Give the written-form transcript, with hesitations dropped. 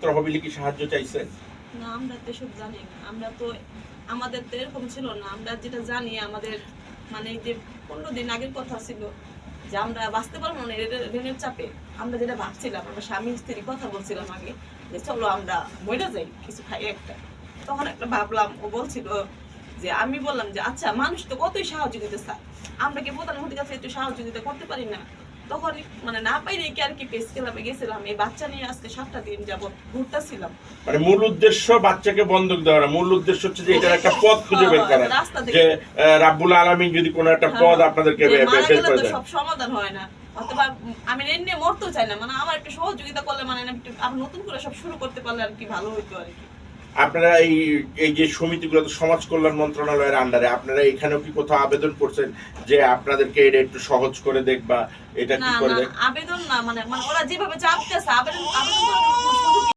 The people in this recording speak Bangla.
তহবিলে কি সাহায্য চাইছেন? না, আমরা তো এসব জানি না। আমরা তো আমাদের তো এরকম ছিল না। আমরা যেটা জানি আমাদের মানে এই যে 15 দিন আগের কথা ছিল যে আমরা বাঁচতে পারবো না ঋণের চাপে। আমরা যেটা ভাবছিলাম, আমরা স্বামী স্ত্রী কথা বলছিলাম আগে যে চলো আমরা মইরা যাই কিছু খাই একটা। তখন একটা ভাবলাম, ও বলছিল যে আমি বললাম যে আচ্ছা মানুষ তো কতই সাহায্য দিতে চায়, আমরা কি প্রধানমন্ত্রীর কাছে একটু সহযোগিতা করতে পারি না? তখন মানে না পাইলে কি আর কি প্রেস ক্লাবে গেছিলাম, এই বাচ্চা নিয়ে আজকে 7টা দিন যাবত ঘুরতেছিলাম। মানে মূল উদ্দেশ্য বাচ্চাকে বন্ধক দেওয়া না, মূল উদ্দেশ্য হচ্ছে যে এটার একটা পথ খুঁজে বের করা, যে রাব্বুল আলামিন যদি কোনো একটা পথ আপনাদেরকে বের করে দেন। সব সমাধান হয় না, অথবা আমি ঋণ নিয়ে মরতেও চাই না, মানে আমার একটু সহযোগিতা করলে মানে একটু আবার নতুন করে সব শুরু করতে পারলে আর কি ভালো হইতো আর কি। আপনারা এই যে সমিতিগুলো তো সমাজ কল্যাণ মন্ত্রণালয়ের আন্ডারে, আপনারা এখানেও কি কোথাও আবেদন করছেন যে আপনাদেরকে এটা একটু সহজ করে দেখ বা এটা কি করে দেখ? আবেদন না, মানে ওরা যেভাবে চাপ দিতেছে আবেদন